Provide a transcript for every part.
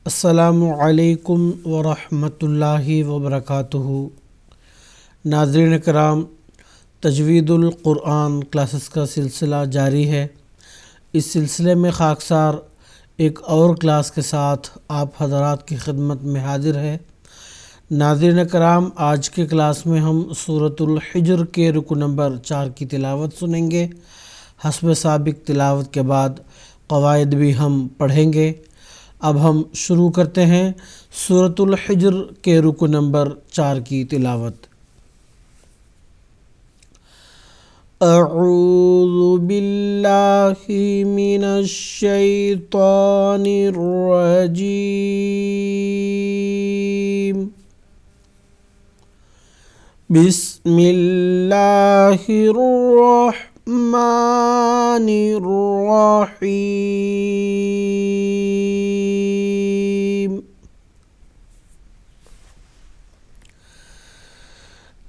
السلام علیکم ورحمۃ اللہ وبرکاتہ۔ ناظرین کرام، تجوید القرآن کلاسز کا سلسلہ جاری ہے۔ اس سلسلے میں خاکسار ایک اور کلاس کے ساتھ آپ حضرات کی خدمت میں حاضر ہے۔ ناظرین کرام، آج کے کلاس میں ہم سورۃ الحجر کے رکو نمبر 4 کی تلاوت سنیں گے۔ حسب سابق تلاوت کے بعد قواعد بھی ہم پڑھیں گے۔ اب ہم شروع کرتے ہیں سورۃ الحجر کے رکو نمبر 4 کی تلاوت۔ اعوذ باللہ من الشیطان الرجیم، بسم اللہ الرحمن الرحیم۔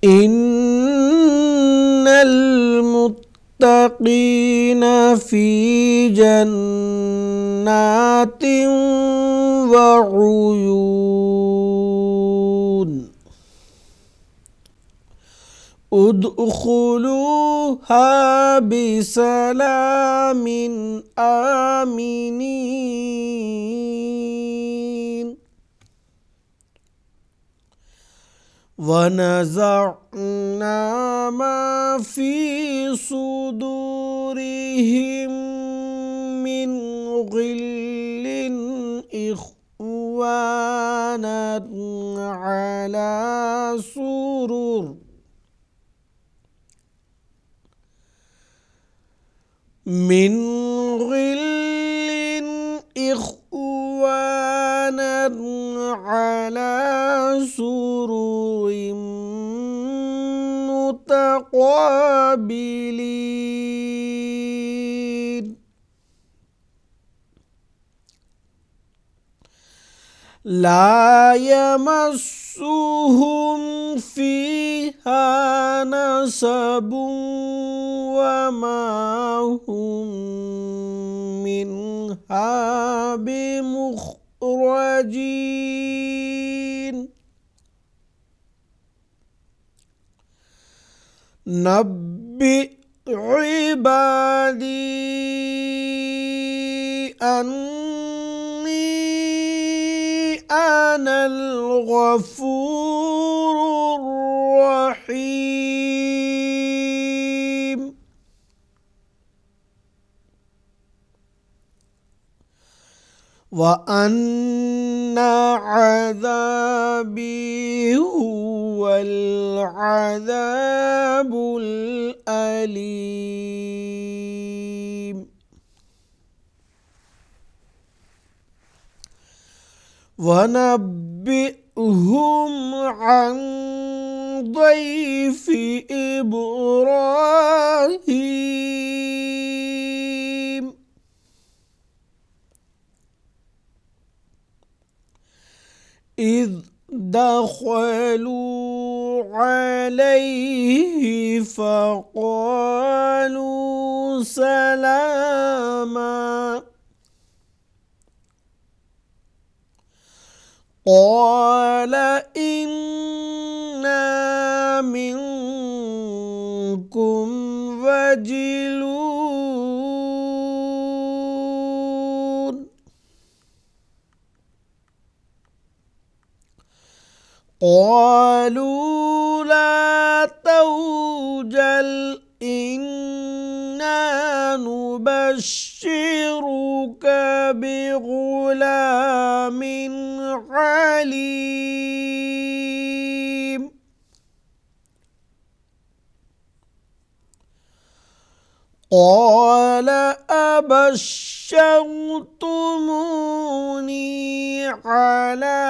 ان المتقین فی جنات وعیون، ادخلوها بسلام آمنین، ونزعنا ما في صدورهم من غل إخوانا على سرر متقابلين، لا يمسهم فيها نصب وما هم منها بمخرجين، نبئ عبادي أني أنا الغفور الرحيم، وأن عذابي هو العذاب الأليم، ونبئهم عن ضيف إبراهيم، إذ دخلوا عليه فقالوا سلاما، قال إنا منكم وجلون، قالوا لا توجل إنا نبشرك بغلام عليم، قال أبشرتموني على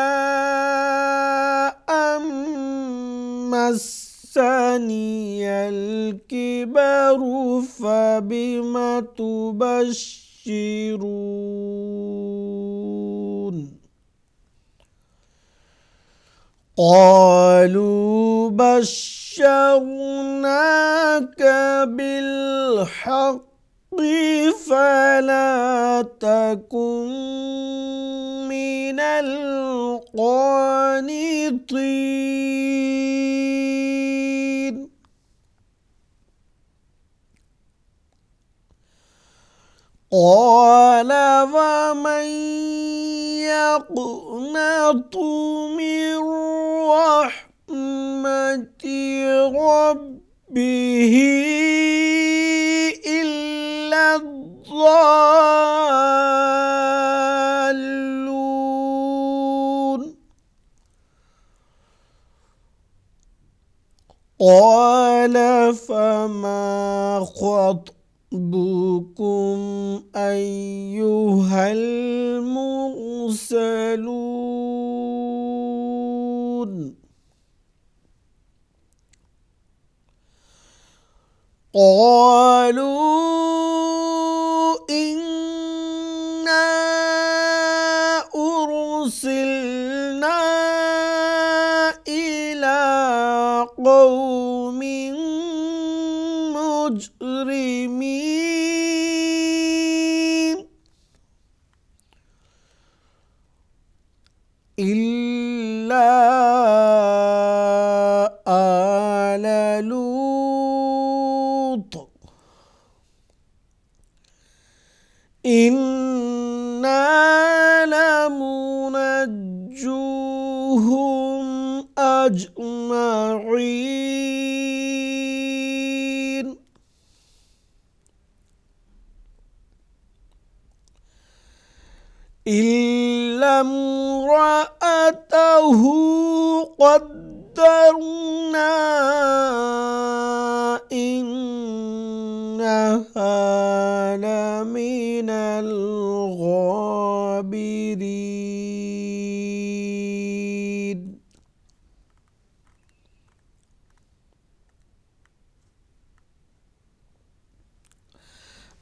أن مسني الكبر فبم تبشرون، قالوا بشرناك بالحق فلا تكن من القانطين. قال ومن يقنط من رحمة ربه إلا الضالون. قال فما خطبكم أيها المرسلون. قالوا إنا أرسلنا إلى قوم مجرمين إلا آل لوط إنا لمنجوهم أجمعين. إلا امرأته قدرنا إنها لمن الغابرين.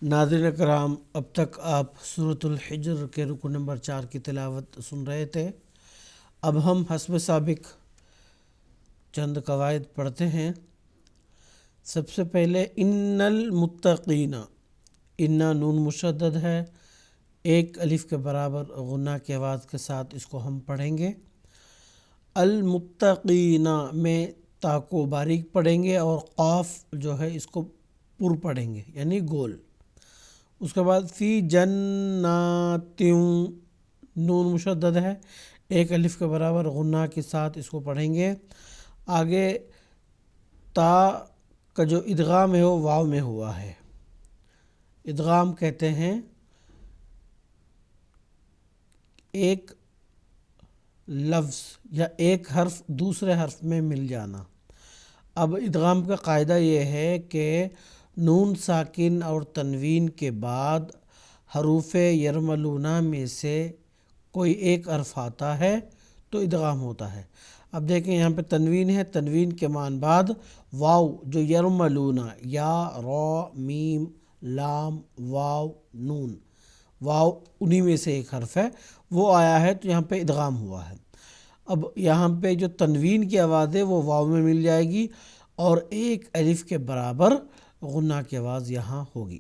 ناظرین کرام، اب تک آپ سورۃ الحجر کے رکو نمبر 4 کی تلاوت سن رہے تھے۔ اب ہم حسب سابق چند قواعد پڑھتے ہیں۔ سب سے پہلے ان المتقین، ان نون مشدد ہے، ایک الف کے برابر غنہ کی آواز کے ساتھ اس کو ہم پڑھیں گے۔ المتقین میں تا کو باریک پڑھیں گے اور قاف جو ہے اس کو پر پڑھیں گے یعنی گول۔ اس کے بعد فی جناتیوں، نون مشدد ہے، ایک الف کے برابر غنہ کے ساتھ اس کو پڑھیں گے۔ آگے تا کا جو ادغام ہے وہ واو میں ہوا ہے۔ ادغام کہتے ہیں ایک لفظ یا ایک حرف دوسرے حرف میں مل جانا۔ اب ادغام کا قاعدہ یہ ہے کہ نون ساکن اور تنوین کے بعد حروف یرملونہ میں سے کوئی ایک حرف آتا ہے تو ادغام ہوتا ہے۔ اب دیکھیں یہاں پہ تنوین ہے، تنوین کے معنی بعد واو جو یرملونہ، یا را میم لام واو نون، واو انہی میں سے ایک حرف ہے، وہ آیا ہے تو یہاں پہ ادغام ہوا ہے۔ اب یہاں پہ جو تنوین کی آواز ہے وہ واو میں مل جائے گی اور ایک الف کے برابر غنہ کی آواز یہاں ہوگی۔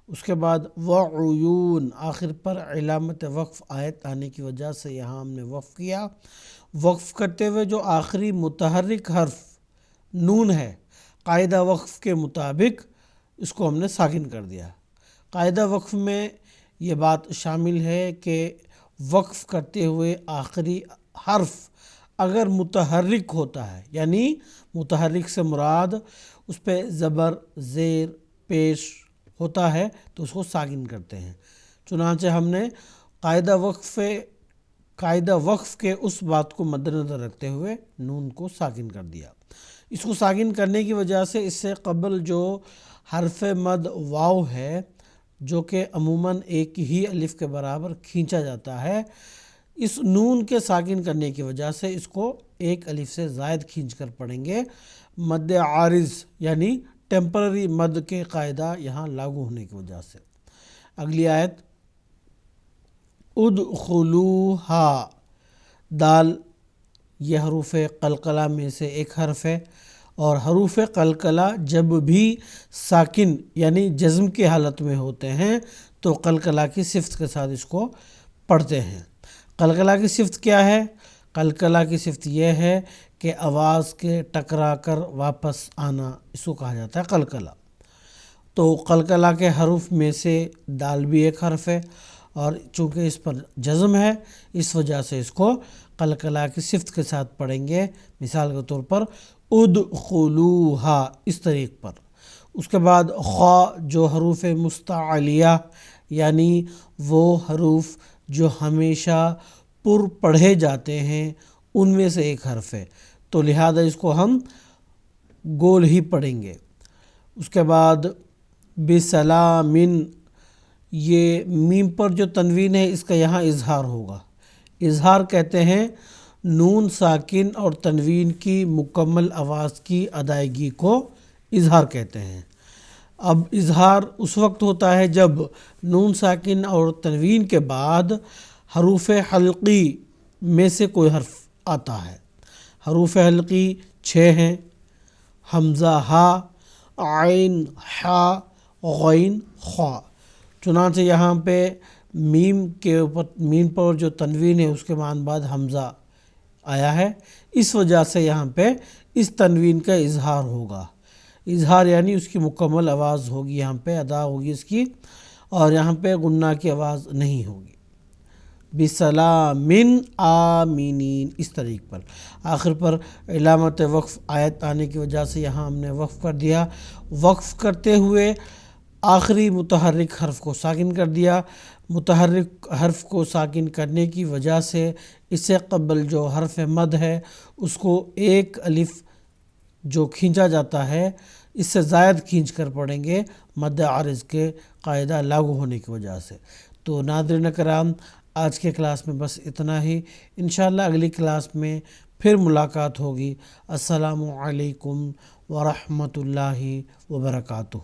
اس کے بعد وعیون، آخر پر علامت وقف آیت آنے کی وجہ سے یہاں ہم نے وقف کیا۔ وقف کرتے ہوئے جو آخری متحرک حرف نون ہے، قاعدہ وقف کے مطابق اس کو ہم نے ساکن کر دیا۔ قاعدہ وقف میں یہ بات شامل ہے کہ وقف کرتے ہوئے آخری حرف اگر متحرک ہوتا ہے، یعنی متحرک سے مراد اس پہ زبر زیر پیش ہوتا ہے تو اس کو ساکن کرتے ہیں۔ چنانچہ ہم نے قاعدہ وقف کے اس بات کو مد نظر رکھتے ہوئے نون کو ساکن کر دیا۔ اس کو ساکن کرنے کی وجہ سے اس سے قبل جو حرف مد واو ہے جو کہ عموماً ایک ہی الف کے برابر کھینچا جاتا ہے، اس نون کے ساکن کرنے کی وجہ سے اس کو ایک الف سے زائد کھینچ کر پڑھیں گے۔ مد عارض یعنی ٹیمپرری مد کے قاعدہ یہاں لاگو ہونے کی وجہ سے۔ اگلی آیت ادخلوہا، دال یہ حروف قلقلہ میں سے ایک حرف ہے اور حروف قلقلہ جب بھی ساکن یعنی جزم کی حالت میں ہوتے ہیں تو قلقلہ کی صفت کے ساتھ اس کو پڑھتے ہیں۔ قلقلہ کی صفت کیا ہے؟ قلقلہ کی صفت یہ ہے کہ آواز کے ٹکرا کر واپس آنا، اس کو کہا جاتا ہے قلقلہ۔ تو قلقلہ کے حروف میں سے دال بھی ایک حرف ہے، اور چونکہ اس پر جزم ہے اس وجہ سے اس کو قلقلہ کی صفت کے ساتھ پڑھیں گے۔ مثال کے طور پر ادخلوہا، اس طریق پر۔ اس کے بعد خا جو حروف مستعلیہ یعنی وہ حروف جو ہمیشہ پر پڑھے جاتے ہیں ان میں سے ایک حرف ہے، تو لہذا اس کو ہم گول ہی پڑھیں گے۔ اس کے بعد بسلامن، یہ میم پر جو تنوین ہے اس کا یہاں اظہار ہوگا۔ اظہار کہتے ہیں نون ساکن اور تنوین کی مکمل آواز کی ادائیگی کو اظہار کہتے ہیں۔ اب اظہار اس وقت ہوتا ہے جب نون ساکن اور تنوین کے بعد حروف حلقی میں سے کوئی حرف آتا ہے۔ حروف حلقی 6 ہیں: حمزہ ہا، عین حا، غین خا۔ چنانچہ یہاں پہ میم کے اوپر، میم پر جو تنوین ہے اس کے بعد حمزہ آیا ہے، اس وجہ سے یہاں پہ اس تنوین کا اظہار ہوگا۔ اظہار یعنی اس کی مکمل آواز ہوگی، یہاں پہ ادا ہوگی اس کی، اور یہاں پہ غنہ کی آواز نہیں ہوگی۔ بسلامن آمینین، اس طریق پر۔ آخر پر علامت وقف آیت آنے کی وجہ سے یہاں ہم نے وقف کر دیا۔ وقف کرتے ہوئے آخری متحرک حرف کو ساکن کر دیا۔ متحرک حرف کو ساکن کرنے کی وجہ سے اس سے قبل جو حرف مد ہے اس کو ایک الف جو کھینچا جاتا ہے اس سے زائد کھینچ کر پڑھیں گے، مد عارض کے قاعدہ لاگو ہونے کی وجہ سے۔ تو ناظرین کرام، آج کے کلاس میں بس اتنا ہی۔ انشاءاللہ اگلی کلاس میں پھر ملاقات ہوگی۔ السلام علیکم ورحمۃ اللہ وبرکاتہ۔